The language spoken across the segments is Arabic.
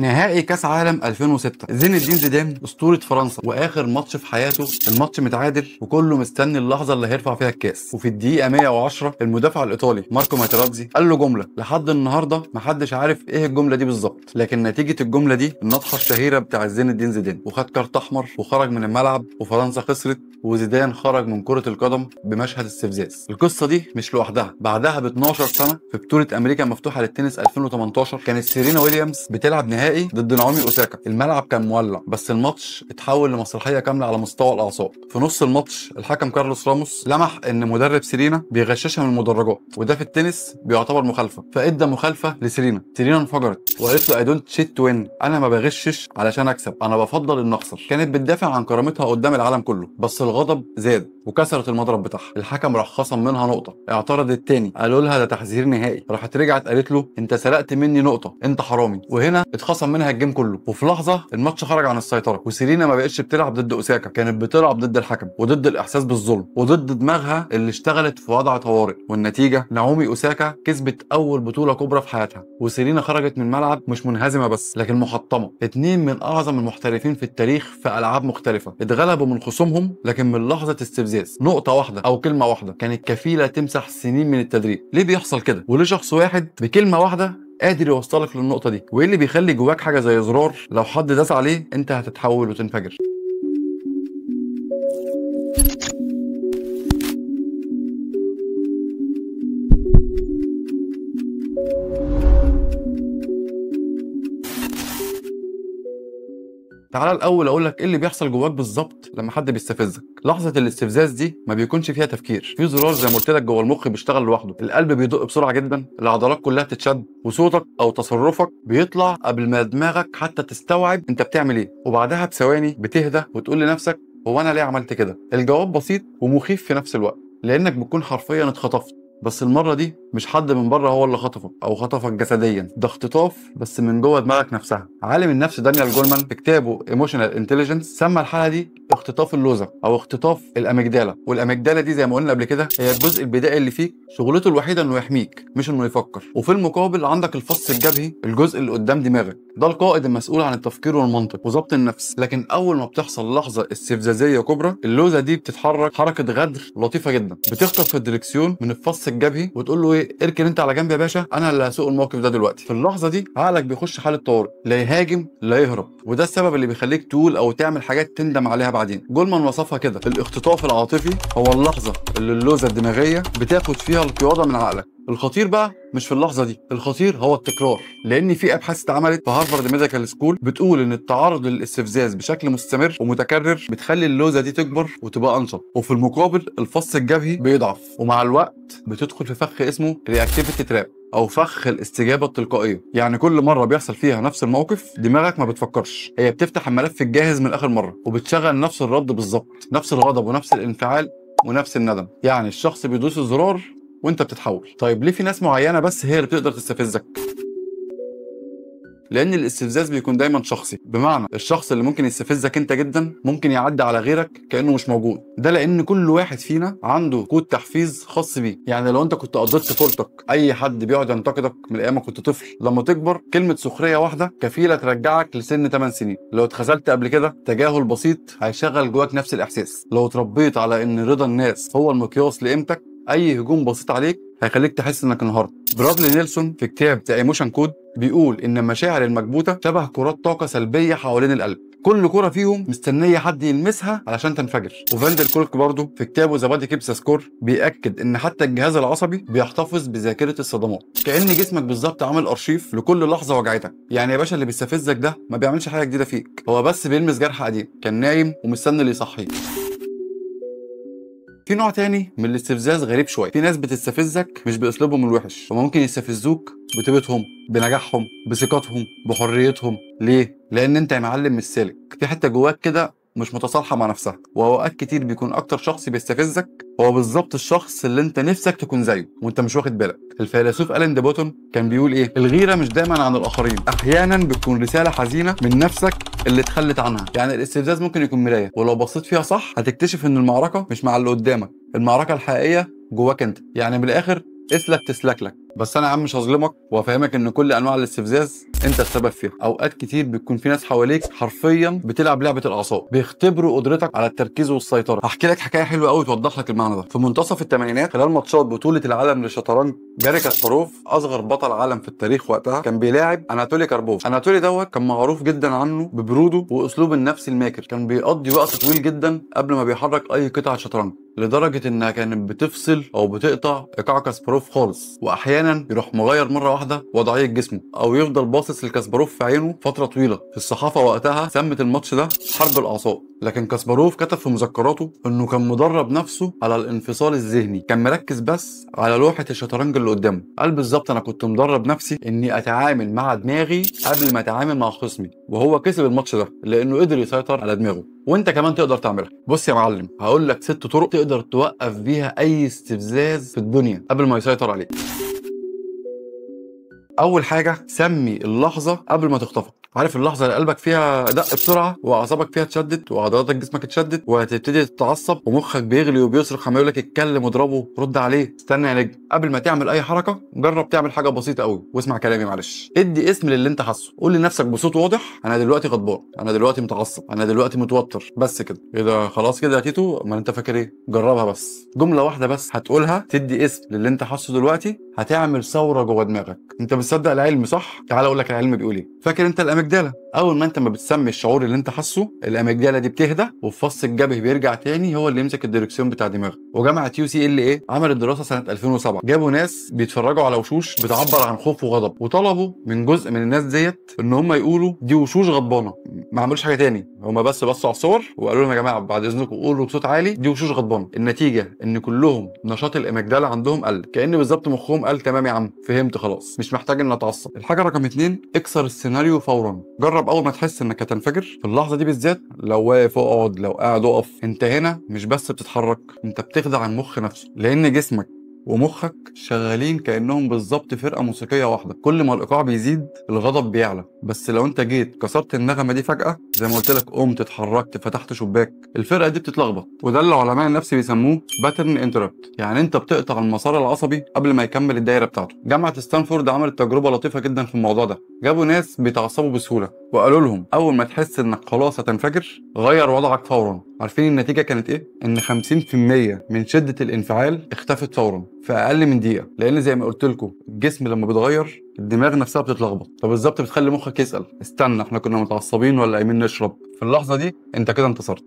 نهائي كاس عالم 2006، زين الدين زيدان اسطوره فرنسا واخر ماتش في حياته، الماتش متعادل وكله مستني اللحظه اللي هيرفع فيها الكاس. وفي الدقيقه 110 المدافع الايطالي ماركو ماتيراتزي قال له جمله لحد النهارده محدش عارف ايه الجمله دي بالظبط، لكن نتيجه الجمله دي النطحه الشهيره بتاع زين الدين زيدان، وخد كارت احمر وخرج من الملعب وفرنسا خسرت وزيدان خرج من كره القدم بمشهد استفزاز. القصه دي مش لوحدها، بعدها ب 12 سنه في بطوله امريكا المفتوحه للتنس 2018 كانت سيرينا ويليامز بتلعب نهائي ضد نعومي اوساكا. الملعب كان مولع بس الماتش اتحول لمسرحيه كامله على مستوى الاعصاب. في نص الماتش الحكم كارلوس راموس لمح ان مدرب سيرينا بيغششها من المدرجات، وده في التنس بيعتبر مخالفه، فادى مخالفه لسيرينا. سيرينا انفجرت وقالت له اي دونت شيت تو وين، انا ما بغشش علشان اكسب، انا بفضل ان اخسر. كانت بتدافع عن كرامتها قدام العالم كله، بس الغضب زاد وكسرت المضرب بتاعها. الحكم راح خصم منها نقطه، اعترضت تاني قالوا لها ده تحذير نهائي، راحت رجعت قالت له انت سرقت مني نقطه، انت حرامي، وهنا اتخصم منها الجيم كله. وفي لحظه الماتش خرج عن السيطره وسيرينا ما بقتش بتلعب ضد اوساكا، كانت بتلعب ضد الحكم وضد الاحساس بالظلم وضد دماغها اللي اشتغلت في وضع طوارئ. والنتيجه نعومي اوساكا كسبت اول بطوله كبرى في حياتها، وسيرينا خرجت من الملعب مش منهزمه بس لكن محطمه. اتنين من اعظم المحترفين في التاريخ في العاب مختلفه اتغلبوا من خصومهم، لكن من لحظه استفزاز نقطه واحده او كلمه واحده كانت كفيله تمسح سنين من التدريب. ليه بيحصل كده؟ وليه شخص واحد بكلمه واحده قادر يوصلك للنقطه دي؟ وايه اللي بيخلي جواك حاجه زي زرار لو حد داس عليه انت هتتحول وتنفجر؟ تعالى الاول اقول لك ايه اللي بيحصل جواك بالظبط لما حد بيستفزك. لحظه الاستفزاز دي ما بيكونش فيها تفكير، في زرار زي ما قلت لك جوه المخ بيشتغل لوحده، القلب بيدق بسرعه جدا، العضلات كلها تتشد، وصوتك او تصرفك بيطلع قبل ما دماغك حتى تستوعب انت بتعمل ايه. وبعدها بثواني بتهدى وتقول لنفسك هو انا ليه عملت كده؟ الجواب بسيط ومخيف في نفس الوقت، لانك بتكون حرفيا اتخطفت، بس المره دي مش حد من بره هو اللي خطفك او خطفك جسديا، ده اختطاف بس من جوه دماغك نفسها. عالم النفس دانيال جولمان في كتابه ايموشنال انتليجنس سمى الحاله دي اختطاف اللوزه او اختطاف الاميجدالا. والاميجدالا دي زي ما قلنا قبل كده هي الجزء البدائي اللي فيك، شغلته الوحيده انه يحميك مش انه يفكر. وفي المقابل عندك الفص الجبهي، الجزء اللي قدام دماغك، ده القائد المسؤول عن التفكير والمنطق وضبط النفس. لكن اول ما بتحصل لحظه استفزازيه كبرى اللوزه دي بتتحرك حركه غدر لطيفه جدا، بتخطف الدركسيون من الفص الجبهي وتقول له ايه، اركن انت على جنب يا باشا، انا اللي هسوق الموقف ده دلوقتي. في اللحظه دي عقلك بيخش حاله طوارئ، لا يهاجم لا يهرب، وده السبب اللي بيخليك تقول او تعمل حاجات تندم عليها بعدين. جولمان وصفها كده، الاختطاف العاطفي هو اللحظه اللي اللوزه الدماغيه بتاخد فيها القياده من عقلك. الخطير بقى مش في اللحظه دي، الخطير هو التكرار، لان في ابحاث اتعملت في هارفارد ميديكال سكول بتقول ان التعرض للاستفزاز بشكل مستمر ومتكرر بتخلي اللوزه دي تكبر وتبقى انشط، وفي المقابل الفص الجبهي بيضعف، ومع الوقت بتدخل في فخ اسمه رياكتيفيتي تراب او فخ الاستجابه التلقائيه. يعني كل مره بيحصل فيها نفس الموقف دماغك ما بتفكرش، هي بتفتح الملف الجاهز من اخر مره وبتشغل نفس الرد بالظبط، نفس الغضب ونفس الانفعال ونفس الندم. يعني الشخص بيدوس الزرار وانت بتتحول. طيب ليه في ناس معينه بس هي اللي بتقدر تستفزك؟ لان الاستفزاز بيكون دايما شخصي، بمعنى الشخص اللي ممكن يستفزك انت جدا ممكن يعدي على غيرك كانه مش موجود. ده لان كل واحد فينا عنده كود تحفيز خاص بيه. يعني لو انت كنت قضيت طفولتك اي حد بيقعد ينتقدك من ايام ما كنت طفل، لما تكبر كلمه سخريه واحده كفيله ترجعك لسن 8 سنين. لو اتخذلت قبل كده تجاهل بسيط هيشغل جواك نفس الاحساس. لو اتربيت على ان رضا الناس هو المقياس لقيمتك اي هجوم بسيط عليك هيخليك تحس انك انهارت. برادلي نيلسون في كتاب ذا ايموشن كود بيقول ان المشاعر المكبوته شبه كرات طاقه سلبيه حوالين القلب، كل كره فيهم مستنيه حد يلمسها علشان تنفجر. وفاندر كولك برضه في كتابه ذا بادي كيبس سكور بيأكد ان حتى الجهاز العصبي بيحتفظ بذاكره الصدمات، كأن جسمك بالظبط عامل ارشيف لكل لحظه وجعتك. يعني يا باشا اللي بيستفزك ده ما بيعملش حاجه جديده فيك، هو بس بيلمس جرح قديم كان نايم ومستني اللي يصحيه. في نوع تاني من الاستفزاز غريب شويه، في ناس بتستفزك مش باسلوبهم الوحش، هما ممكن يستفزوك بطيبتهم، بنجاحهم، بثقتهم، بحريتهم. ليه؟ لان انت يا معلم مش سالك، في حته جواك كده مش متصالحه مع نفسها. واوقات كتير بيكون اكتر شخص بيستفزك هو بالظبط الشخص اللي انت نفسك تكون زيه وانت مش واخد بالك. الفيلسوف ألين دي بوتون كان بيقول ايه، الغيره مش دايما عن الاخرين، احيانا بتكون رساله حزينه من نفسك اللي اتخلت عنها. يعني الاستفزاز ممكن يكون مرايه، ولو بصيت فيها صح هتكتشف ان المعركه مش مع اللي قدامك، المعركه الحقيقيه جواك انت. يعني من الاخر اسلك تسلك لك، بس انا يا عم مش هظلمك وافهمك ان كل انواع الاستفزاز انت السبب فيها. اوقات كتير بتكون في ناس حواليك حرفيا بتلعب لعبه الاعصاب، بيختبروا قدرتك على التركيز والسيطره. هحكي لك حكايه حلوه قوي توضح لك المعنى ده. في منتصف الثمانينات خلال ماتشات بطوله العالم للشطرنج، جاري كاسباروف اصغر بطل عالم في التاريخ وقتها كان بيلاعب اناتولي كاربوف. اناتولي دوت كان معروف جدا عنه ببروده واسلوبه النفسي الماكر، كان بيقضي وقت طويل جدا قبل ما بيحرك اي قطعه شطرنج، لدرجه انها كانت بتفصل او بتقطع ايقاع كاسباروف خالص. واحيانا يروح مغير مره واحده وضعيه جسمه، او يفضل باصص لكاسباروف في عينه فتره طويله. في الصحافه وقتها سمت الماتش ده حرب الاعصاب، لكن كاسباروف كتب في مذكراته انه كان مدرب نفسه على الانفصال الذهني، كان مركز بس على لوحه الشطرنج اللي قدامه. قال بالظبط انا كنت مدرب نفسي اني اتعامل مع دماغي قبل ما اتعامل مع خصمي، وهو كسب الماتش ده لانه قدر يسيطر على دماغه. وانت كمان تقدر تعملها. بص يا معلم، هقول لك 6 طرق تقدر توقف بيها اي استفزاز في الدنيا قبل ما يسيطر عليك. اول حاجه، سمي اللحظه قبل ما تخطفك. عارف اللحظه اللي قلبك فيها دق بسرعه واعصابك فيها اتشدت وعضلاتك جسمك اتشدت وهتبتدي تتعصب ومخك بيغلي وبيصرخ عمال يقول لك اتكلم واضربه رد عليه؟ استنى يا نجم، قبل ما تعمل اي حركه جرب تعمل حاجه بسيطه قوي واسمع كلامي معلش. ادي اسم للي انت حاسه، قول لنفسك بصوت واضح انا دلوقتي غضبان، انا دلوقتي متعصب، انا دلوقتي متوتر، بس كده. ايه ده خلاص كده يا تيتو؟ ما انت فاكر ايه؟ جربها بس، جمله واحده بس هتقولها تدي اسم للي انت حاسه دلوقتي، هتعمل ثوره جوه دماغك. انت بتصدق العلم صح؟ تعال اقول لك العلم بيقول ايه. فاكر انت الاميجدالا؟ اول ما انت ما بتسمي الشعور اللي انت حاسه، الاميجدالا دي بتهدى والفص الجبهي بيرجع تاني هو اللي يمسك الديركسيون بتاع دماغك. وجامعه UCLA عملت دراسه سنه 2007، جابوا ناس بيتفرجوا على وشوش بتعبر عن خوف وغضب، وطلبوا من جزء من الناس ديت ان هم يقولوا دي وشوش غضبانه، ما عملوش حاجه تاني، هم بس بصوا على الصور وقالوا لهم يا جماعه بعد اذنكم قولوا بصوت عالي دي وشوش غضبانه. النتيجه ان كلهم نشاط الاميجدالا عندهم قل، كأن بالظبط مخهم قال تمام يا عم فهمت خلاص مش محتاج ان اتعصب. الحاجه رقم 2، اكسر السيناريو فورا. جرب اول ما تحس انك هتنفجر في اللحظه دي بالذات، لو واقف اقعد، لو قاعد اقف. انت هنا مش بس بتتحرك، انت بتخدع المخ نفسه، لان جسمك ومخك شغالين كانهم بالظبط فرقه موسيقيه واحده. كل ما الايقاع بيزيد الغضب بيعلى، بس لو انت جيت كسرت النغمه دي فجاه زي ما قلت لك، قمت اتحركت فتحت شباك، الفرقه دي بتتلخبط، وده اللي علماء النفس بيسموه باترن انتربت، يعني انت بتقطع المسار العصبي قبل ما يكمل الدايره بتاعته. جامعه ستانفورد عملت تجربه لطيفه جدا في الموضوع ده، جابوا ناس بيتعصبوا بسهوله وقالوا لهم اول ما تحس انك خلاص هتنفجر غير وضعك فورا. عارفين النتيجه كانت ايه؟ ان 50% من شده الانفعال اختفت فورا في اقل من دقيقه، لان زي ما قلت لكم الجسم لما بيتغير الدماغ نفسها بتتلخبط، فبالظبط بتخلي مخك يسال استنى احنا كنا متعصبين ولا قايمين نشرب؟ في اللحظه دي انت كده انتصرت.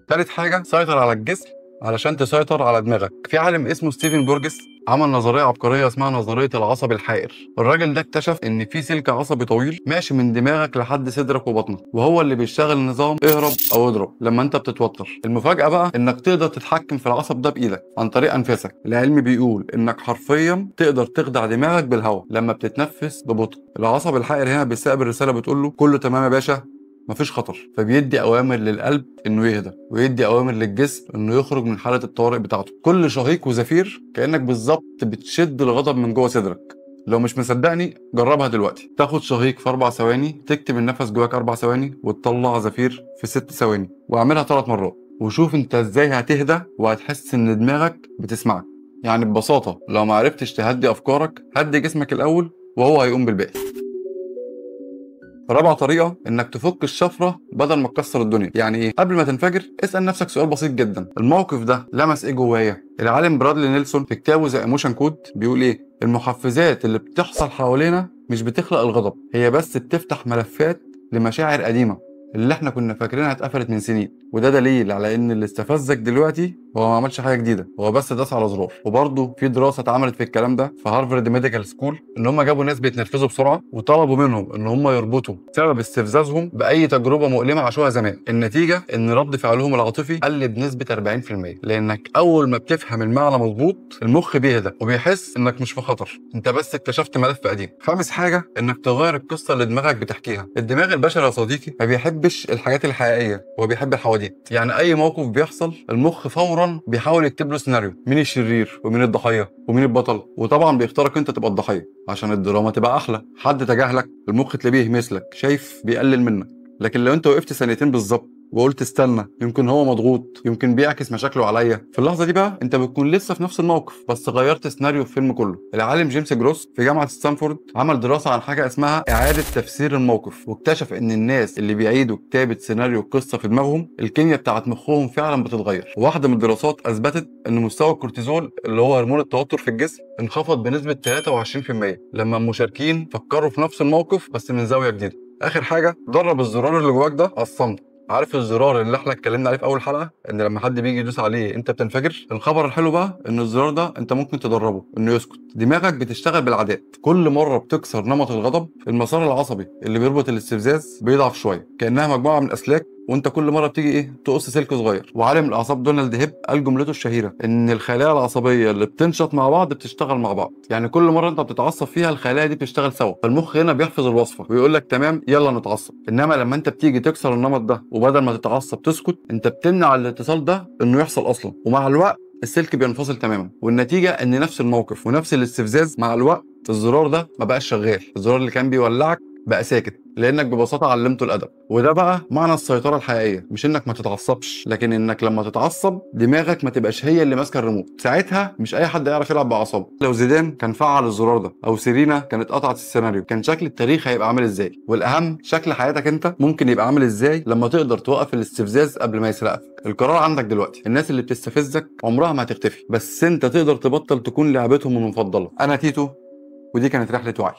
تالت حاجه، سيطر على الجسم علشان تسيطر على دماغك. في عالم اسمه ستيفن بورجس عمل نظريه عبقريه اسمها نظريه العصب الحائر. الراجل ده اكتشف ان في سلك عصبي طويل ماشي من دماغك لحد صدرك وبطنك، وهو اللي بيشتغل نظام اهرب او اضرب لما انت بتتوتر. المفاجاه بقى انك تقدر تتحكم في العصب ده بايدك عن طريق انفاسك. العلم بيقول انك حرفيا تقدر تخدع دماغك بالهواء لما بتتنفس ببطء. العصب الحائر هنا بيستقبل رساله بتقول له كله تمام يا باشا مفيش خطر، فبيدي اوامر للقلب انه يهدى، ويدي اوامر للجسم انه يخرج من حاله الطوارئ بتاعته. كل شهيق وزفير كانك بالظبط بتشد الغضب من جوه صدرك. لو مش مصدقني جربها دلوقتي، تاخد شهيق في 4 ثواني، تكتم النفس جواك 4 ثواني، وتطلع زفير في 6 ثواني، واعملها 3 مرات وشوف انت ازاي هتهدى وهتحس ان دماغك بتسمعك. يعني ببساطه لو ما عرفتش تهدي افكارك هدي جسمك الاول وهو هيقوم بالباقي. رابع طريقة انك تفك الشفرة بدل ما تكسر الدنيا. يعني ايه؟ قبل ما تنفجر اسأل نفسك سؤال بسيط جدا، الموقف ده لمس ايه جوايا؟ العالم برادلي نيلسون في كتابه ذا ايموشن كود بيقول ايه؟ المحفزات اللي بتحصل حوالينا مش بتخلق الغضب، هي بس بتفتح ملفات لمشاعر قديمة اللي احنا كنا فاكرينها اتقفلت من سنين. وده دليل على ان اللي استفزك دلوقتي هو ما عملش حاجه جديده، هو بس داس على زرار. وبرضه في دراسه اتعملت في الكلام ده في هارفارد ميديكال سكول، ان هم جابوا ناس بيتنرفزوا بسرعه وطلبوا منهم ان هم يربطوا سبب استفزازهم باي تجربه مؤلمه عاشوها زمان. النتيجه ان رد فعلهم العاطفي قل بنسبه 40%، لانك اول ما بتفهم المعنى مظبوط المخ بيهدى وبيحس انك مش في خطر، انت بس اكتشفت ملف قديم. خامس حاجه، انك تغير القصه اللي دماغك بتحكيها. الدماغ البشري يا صديقي ما بيحبش الحاجات الحقيقيه، هو بيحب الحواديت. يعني اي موقف بيحصل المخ فورا بيحاول يكتب له سيناريو، مين الشرير ومين الضحيه ومين البطل، وطبعا بيختارك انت تبقى الضحيه عشان الدراما تبقى احلى. حد تجاهلك المخ تلاقيه يهمس لك، شايف، بيقلل منك. لكن لو انت وقفت ثانيتين بالظبط وقلت استنى، يمكن هو مضغوط، يمكن بيعكس مشاكله عليا. في اللحظه دي بقى انت بتكون لسه في نفس الموقف بس غيرت سيناريو الفيلم كله. العالم جيمس جروس في جامعه ستانفورد عمل دراسه عن حاجه اسمها اعاده تفسير الموقف، واكتشف ان الناس اللي بيعيدوا كتابه سيناريو القصه في دماغهم الكيمياء بتاعت مخهم فعلا بتتغير. واحده من الدراسات اثبتت ان مستوى الكورتيزول اللي هو هرمون التوتر في الجسم انخفض بنسبه 23% لما المشاركين فكروا في نفس الموقف بس من زاويه جديده. اخر حاجه، درب الزرار اللي جواك ده على الصمت. عارف الزرار اللي احنا اتكلمنا عليه في اول حلقه ان لما حد بيجي يدوس عليه انت بتنفجر؟ الخبر الحلو بقى ان الزرار ده انت ممكن تدربه انه يسكت. دماغك بتشتغل بالعادات، كل مره بتكسر نمط الغضب المسار العصبي اللي بيربط الاستفزاز بيضعف شويه، كانها مجموعه من اسلاك وانت كل مره بتيجي تقص سلك صغير. وعالم الاعصاب دونالد هيب قال جملته الشهيره ان الخلايا العصبيه اللي بتنشط مع بعض بتشتغل مع بعض، يعني كل مره انت بتتعصب فيها الخلايا دي بتشتغل سوا. فالمخ هنا بيحفظ الوصفه ويقول لك تمام يلا نتعصب. انما لما انت بتيجي تكسر النمط ده وبدل ما تتعصب تسكت، انت بتمنع الاتصال ده انه يحصل اصلا. ومع الوقت السلك بينفصل تماما، والنتيجه ان نفس الموقف ونفس الاستفزاز مع الوقت الزرار ده ما بقاش شغال. الزرار اللي كان بيولعك بقى ساكت لانك ببساطه علمته الادب. وده بقى معنى السيطره الحقيقيه، مش انك ما تتعصبش، لكن انك لما تتعصب دماغك ما تبقاش هي اللي ماسكه الريموت. ساعتها مش اي حد يعرف يلعب باعصابه. لو زيدان كان فعل الزرار ده او سيرينا كانت قطعت السيناريو، كان شكل التاريخ هيبقى عامل ازاي؟ والاهم شكل حياتك انت ممكن يبقى عامل ازاي لما تقدر توقف الاستفزاز قبل ما يسرقك؟ القرار عندك دلوقتي. الناس اللي بتستفزك عمرها ما هتختفي، بس انت تقدر تبطل تكون لعبتهم المفضله. انا تيتو، ودي كانت رحله وعي.